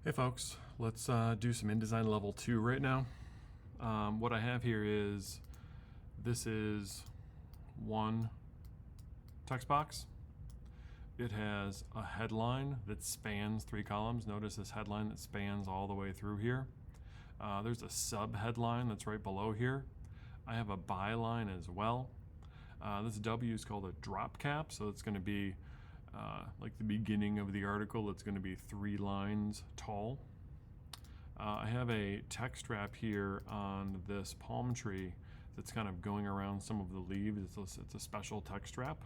Hey folks, let's do some InDesign Level 2 right now. What I have here is, this is one text box. It has a headline that spans 3 columns. Notice this headline that spans all the way through here. There's a sub-headline that's right below here. I have a byline as well. This W is called a drop cap, so it's going to be like the beginning of the article. It's going to be 3 lines tall. I have a text wrap here on this palm tree that's kind of going around some of the leaves. It's a special text wrap.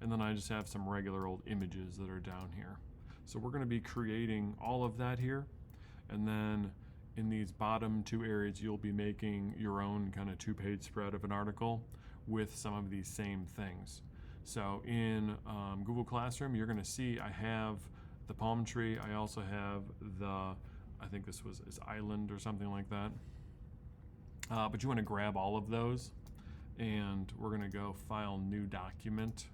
And then I just have some regular old images that are down here. So we're going to be creating all of that here. And then in these bottom 2 areas, you'll be making your own kind of 2-page spread of an article with some of these same things. So in Google Classroom, you're going to see I have the palm tree. I also have the, I think this is island or something like that. But you want to grab all of those, and we're going to go File, New Document.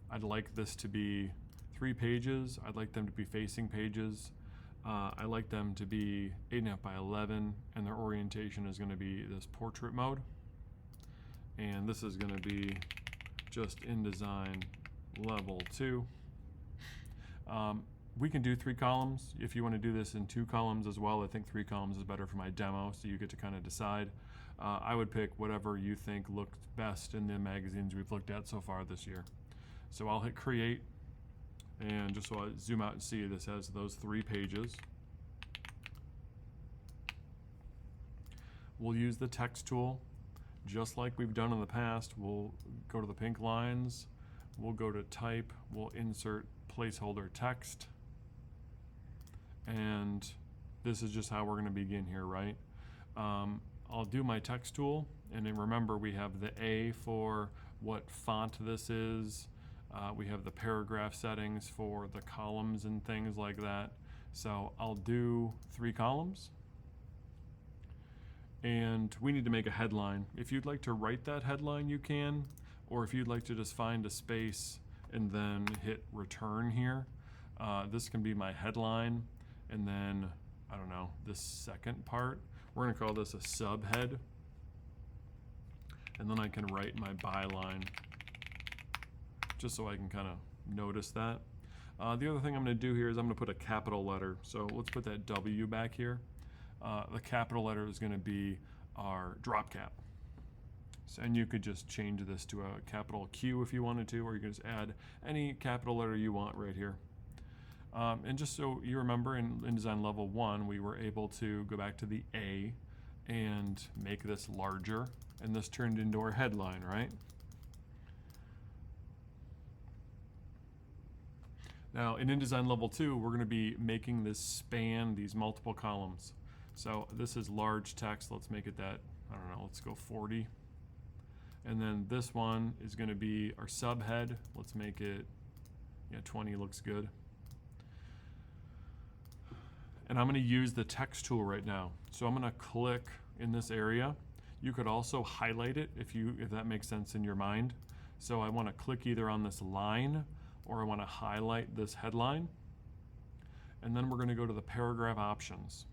I'd like this to be 3 pages. I'd like them to be facing pages. I like them to be 8.5 by 11, and their orientation is going to be this portrait mode. And this is going to be just InDesign Level 2. We can do 3 columns. If you want to do this in 2 columns as well, I think 3 columns is better for my demo, so you get to kind of decide. I would pick whatever you think looked best in the magazines we've looked at so far this year. So I'll hit Create, and just so I zoom out and see, this has those 3 pages. We'll use the text tool. Just like we've done in the past, we'll go to the pink lines, we'll go to type, we'll insert placeholder text, and this is just how we're going to begin here, right? I'll do my text tool, and then remember we have the A for what font this is, we have the paragraph settings for the columns and things like that. So I'll do 3 columns. And we need to make a headline. If you'd like to write that headline, you can, or if you'd like to just find a space and then hit return here, this can be my headline. And then, I don't know, this second part, we're going to call this a subhead. And then I can write my byline, just so I can kind of notice that. The other thing I'm going to do here is I'm going to put a capital letter. So let's put that W back here. The capital letter is going to be our drop cap. So, and you could just change this to a capital Q if you wanted to, or you can just add any capital letter you want right here. And just so you remember, in InDesign Level 1, we were able to go back to the A and make this larger, and this turned into our headline, right? Now, in InDesign Level 2, we're going to be making this span these multiple columns. So this is large text. Let's make it that, I don't know, let's go 40. And then this one is going to be our subhead. Let's make it, 20 looks good. And I'm going to use the text tool right now. So I'm going to click in this area. You could also highlight it if that makes sense in your mind. So I want to click either on this line, or I want to highlight this headline. And then we're going to go to the paragraph options.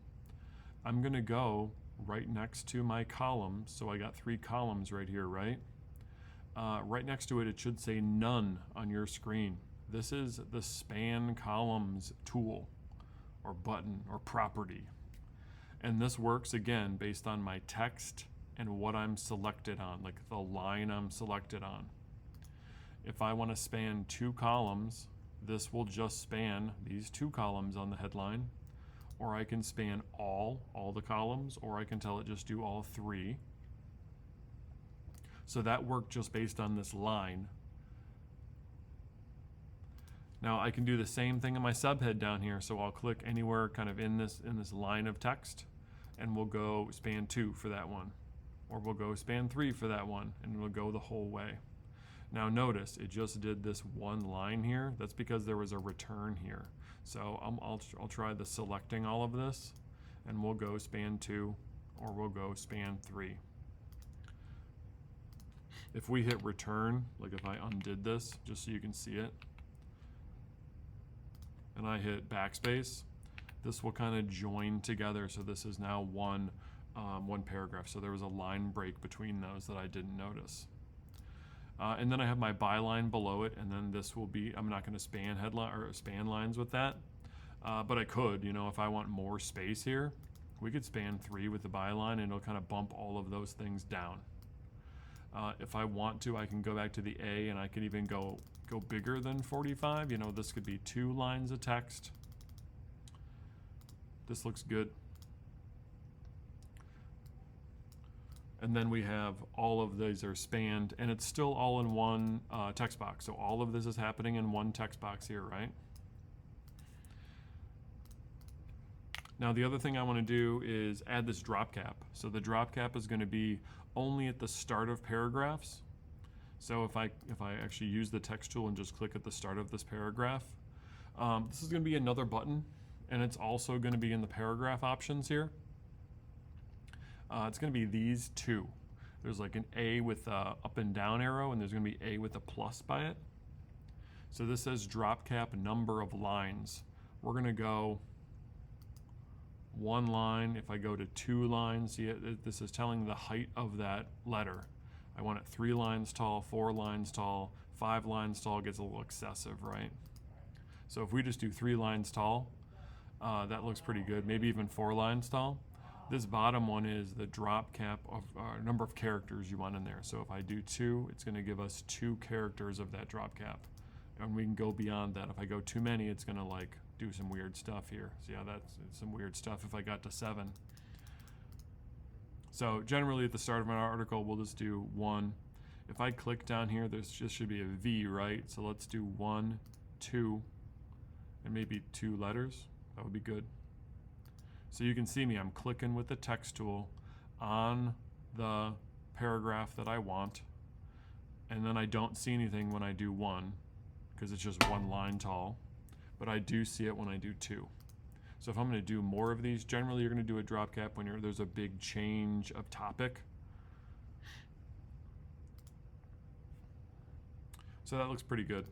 I'm going to go right next to my columns. So I got 3 columns right here, right? Right next to it, it should say none on your screen. This is the span columns tool, or button, or property. And this works, again, based on my text and what I'm selected on, like the line I'm selected on. If I want to span 2 columns, this will just span these 2 columns on the headline. Or I can span all the columns, or I can tell it just do all 3. So that worked just based on this line. Now I can do the same thing in my subhead down here. So I'll click anywhere kind of in this line of text, and we'll go span 2 for that one. Or we'll go span 3 for that one, and we'll go the whole way. Now notice, it just did this one line here. That's because there was a return here. So I'll try the selecting all of this, and we'll go span 2, or we'll go span 3. If we hit return, like if I undid this, just so you can see it, and I hit backspace, this will kind of join together. So this is now one paragraph. So there was a line break between those that I didn't notice. And then I have my byline below it, and then this will be, I'm not going to span headline or span lines with that, but I could, if I want more space here, we could span 3 with the byline, and it'll kind of bump all of those things down. If I want to, I can go back to the A, and I can even go bigger than 45. This could be 2 lines of text. This looks good. And then we have all of these are spanned, and it's still all in one text box. So all of this is happening in one text box here, right? Now the other thing I want to do is add this drop cap. So the drop cap is going to be only at the start of paragraphs. So if I actually use the text tool and just click at the start of this paragraph, this is going to be another button, and it's also going to be in the paragraph options here. It's going to be these 2. There's like an A with a up and down arrow, and there's going to be A with a plus by it. So this says drop cap number of lines. We're going to go 1 line. If I go to 2 lines, see this is telling the height of that letter. I want it 3 lines tall, 4 lines tall, 5 lines tall. Gets a little excessive, right? So if we just do 3 lines tall, that looks pretty good. Maybe even 4 lines tall. This bottom one is the drop cap of number of characters you want in there. So if I do 2, it's going to give us 2 characters of that drop cap. And we can go beyond that. If I go too many, it's going to like do some weird stuff here. See how that's some weird stuff if I got to 7. So generally at the start of an article, we'll just do 1. If I click down here, there's just should be a V, right? So let's do 1, 2, and maybe 2 letters. That would be good. So you can see me, I'm clicking with the text tool on the paragraph that I want, and then I don't see anything when I do 1 because it's just 1 line tall, but I do see it when I do 2. So if I'm going to do more of these, generally you're going to do a drop cap when there's a big change of topic. So that looks pretty good.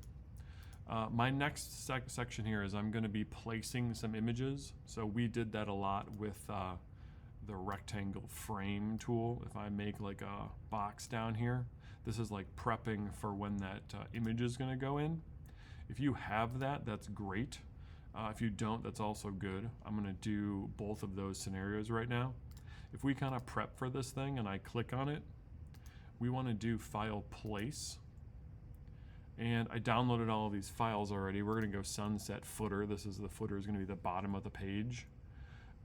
My next section here is I'm going to be placing some images. So we did that a lot with the rectangle frame tool. If I make like a box down here, this is like prepping for when that image is going to go in. If you have that, that's great. If you don't, that's also good. I'm going to do both of those scenarios right now. If we kind of prep for this thing and I click on it, we want to do file place. And I downloaded all of these files already. We're going to go sunset footer. This is the footer is going to be the bottom of the page.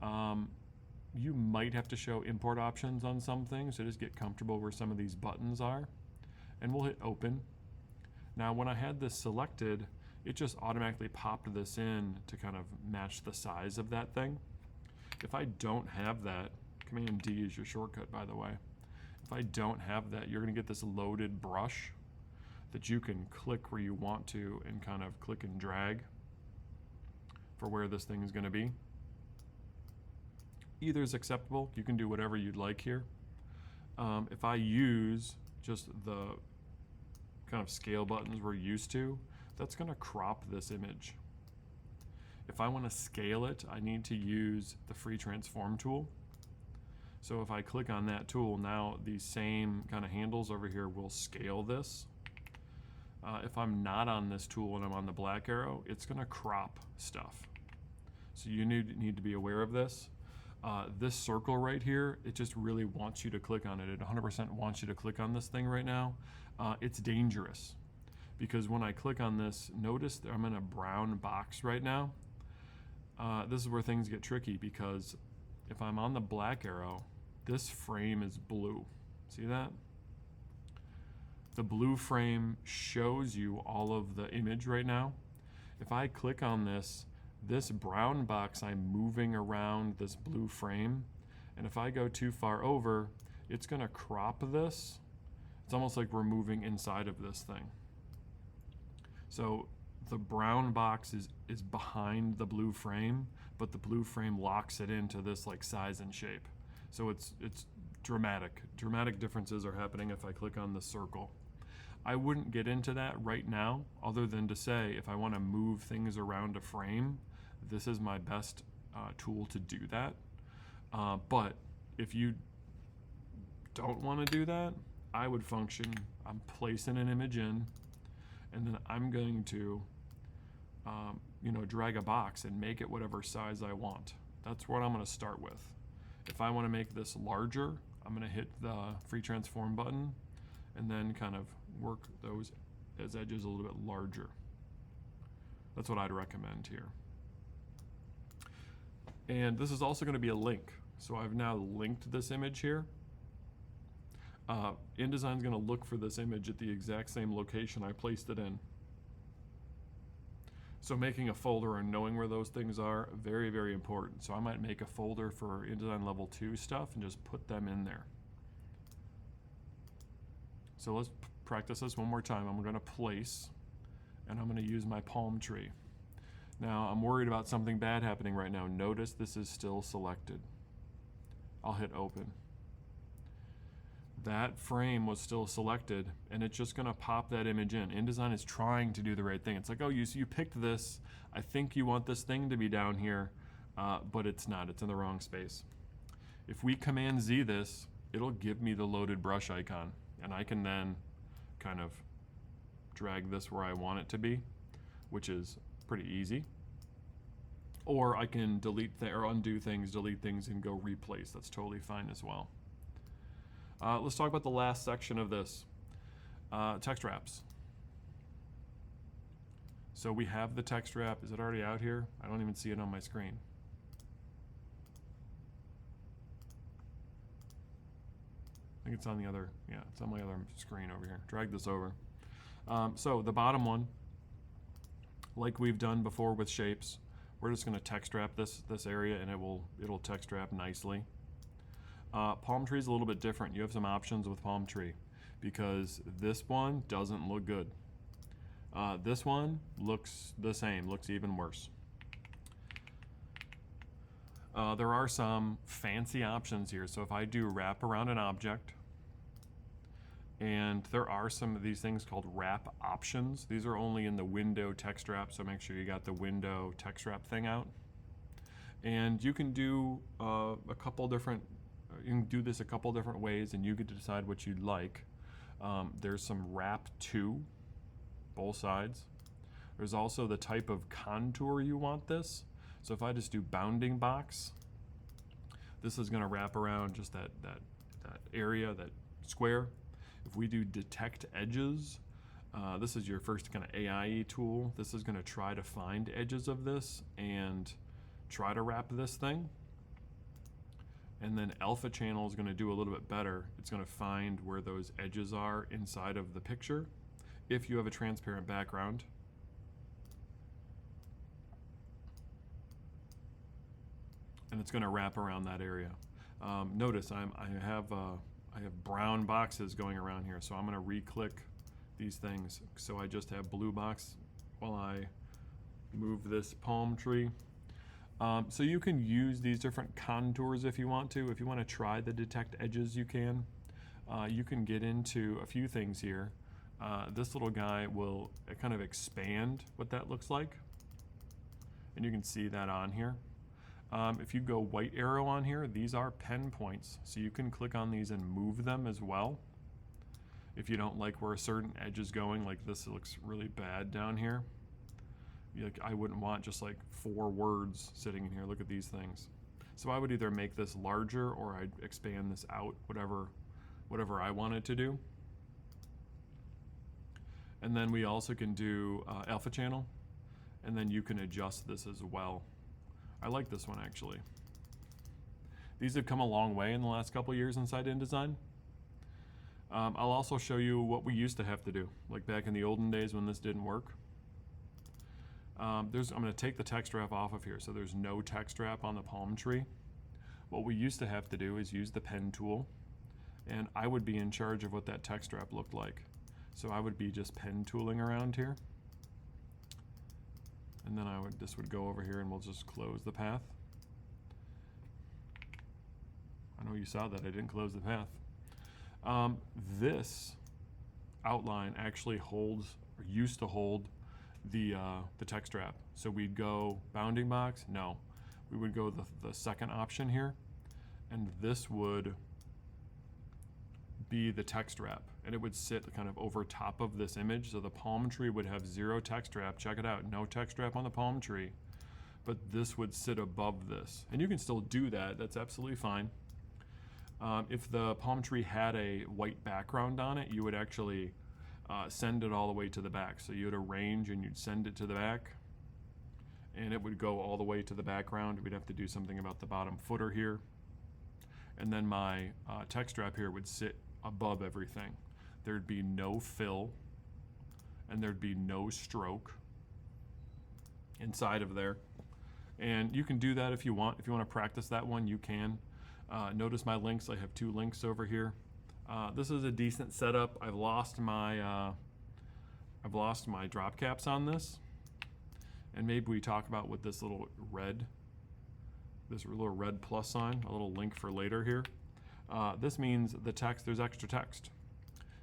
You might have to show import options on some things, so just get comfortable where some of these buttons are. And we'll hit open. Now when I had this selected, it just automatically popped this in to kind of match the size of that thing. If I don't have that, Command D is your shortcut, by the way. If I don't have that, you're going to get this loaded brush that you can click where you want to and kind of click and drag for where this thing is going to be. Either is acceptable. You can do whatever you'd like here. If I use just the kind of scale buttons we're used to, that's going to crop this image. If I want to scale it, I need to use the free transform tool. So if I click on that tool, now these same kind of handles over here will scale this. If I'm not on this tool and I'm on the black arrow, it's going to crop stuff. So you need to be aware of this. This circle right here, it just really wants you to click on it. It 100% wants you to click on this thing right now. It's dangerous because when I click on this, notice that I'm in a brown box right now. This is where things get tricky because if I'm on the black arrow, this frame is blue. See that? The blue frame shows you all of the image right now. If I click on this brown box, I'm moving around this blue frame. And if I go too far over, it's going to crop this. It's almost like we're moving inside of this thing. So the brown box is behind the blue frame, but the blue frame locks it into this like size and shape. So it's dramatic. Dramatic differences are happening if I click on the circle. I wouldn't get into that right now, other than to say if I want to move things around a frame, this is my best tool to do that. But if you don't want to do that, I would function, I'm placing an image in, and then I'm going to drag a box and make it whatever size I want. That's what I'm going to start with. If I want to make this larger, I'm going to hit the free transform button and then kind of work those as edges a little bit larger. That's what I'd recommend here. And this is also going to be a link. So I've now linked this image here. InDesign is going to look for this image at the exact same location I placed it in. So making a folder and knowing where those things are, very, very important. So I might make a folder for InDesign Level 2 stuff and just put them in there. So let's practice this one more time. I'm going to place, and I'm going to use my palm tree. Now I'm worried about something bad happening right now. Notice this is still selected. I'll hit open. That frame was still selected, and it's just going to pop that image in. InDesign is trying to do the right thing. It's like, oh, you picked this. I think you want this thing to be down here, but it's not. It's in the wrong space. If we Command Z this, it'll give me the loaded brush icon, and I can then kind of drag this where I want it to be, which is pretty easy. Or I can delete or undo things, delete things, and go replace. That's totally fine as well. Let's talk about the last section of this, text wraps. So we have the text wrap. Is it already out here? I don't even see it on my screen. I think it's on the other, yeah, it's on my other screen over here. Drag this over. So the bottom one, like we've done before with shapes, we're just going to text wrap this area, and it'll text wrap nicely. Palm tree is a little bit different. You have some options with palm tree because this one doesn't look good. This one looks the same, looks even worse. There are some fancy options here. So if I do wrap around an object, and there are some of these things called wrap options. These are only in the window text wrap, so make sure you got the window text wrap thing out. And you can do you can do this a couple different ways, and you get to decide what you'd like. There's some wrap to both sides. There's also the type of contour you want this. So if I just do bounding box, this is going to wrap around just that area, that square. If we do detect edges, this is your first kind of AI tool. This is going to try to find edges of this and try to wrap this thing. And then alpha channel is going to do a little bit better. It's going to find where those edges are inside of the picture if you have a transparent background. And it's going to wrap around that area. Notice I have brown boxes going around here, so I'm going to re-click these things. So I just have blue box while I move this palm tree. So you can use these different contours if you want to. If you want to try the detect edges, you can. You can get into a few things here. This little guy will kind of expand what that looks like. And you can see that on here. If you go white arrow on here, these are pen points. So you can click on these and move them as well. If you don't like where a certain edge is going, like this looks really bad down here. Like I wouldn't want just like 4 words sitting in here. Look at these things. So I would either make this larger or I'd expand this out, whatever I wanted to do. And then we also can do alpha channel, and then you can adjust this as well. I like this one actually. These have come a long way in the last couple years inside InDesign. I'll also show you what we used to have to do, like back in the olden days when this didn't work. I'm going to take the text wrap off of here, so there's no text wrap on the palm tree. What we used to have to do is use the pen tool, and I would be in charge of what that text wrap looked like. So I would be just pen tooling around here, and then this would go over here, and we'll just close the path. I know you saw that I didn't close the path. outline actually holds, or used to hold, the text wrap. So we'd go bounding box, no. We would go the second option here, and this would be the text wrap, and it would sit kind of over top of this image. So the palm tree would have 0 text wrap. Check it out, no text wrap on the palm tree, but this would sit above this. And you can still do that, that's absolutely fine. If the palm tree had a white background on it, you would actually send it all the way to the back. So you would arrange and you'd send it to the back, and it would go all the way to the background. We'd have to do something about the bottom footer here. And then my text wrap here would sit above everything. There'd be no fill, and there'd be no stroke inside of there. And you can do that if you want. If you want to practice that one, you can. Notice my links. I have 2 links over here. This is a decent setup. I've lost my drop caps on this, and maybe we talk about what this little red plus sign, a little link for later here. This means the text, there's extra text.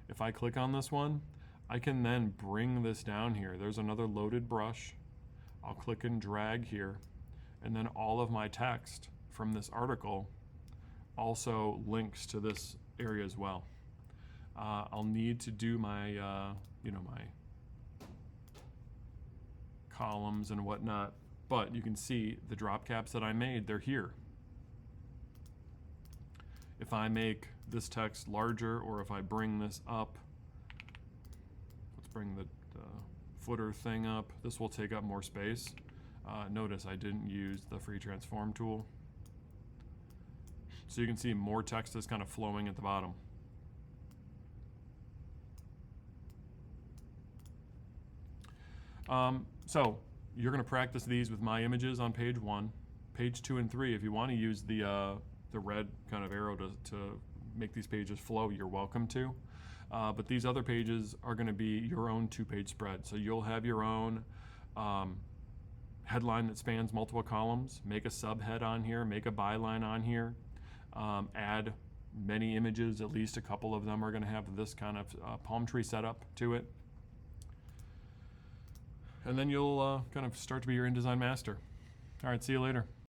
If I click on this one, I can then bring this down here. There's another loaded brush. I'll click and drag here, and then all of my text from this article also links to this area as well. I'll need to do my, my columns and whatnot, but you can see the drop caps that I made, they're here. If I make this text larger, or if I bring this up, let's bring the footer thing up, this will take up more space. Notice I didn't use the free transform tool. So you can see more text is kind of flowing at the bottom. So you're going to practice these with my images on page 1. Page 2 and 3, if you want to use the red kind of arrow to make these pages flow, you're welcome to. But these other pages are going to be your own 2-page spread. So you'll have your own headline that spans multiple columns, make a subhead on here, make a byline on here, add many images, at least a couple of them are going to have this kind of palm tree setup to it. And then you'll kind of start to be your InDesign master. All right, see you later.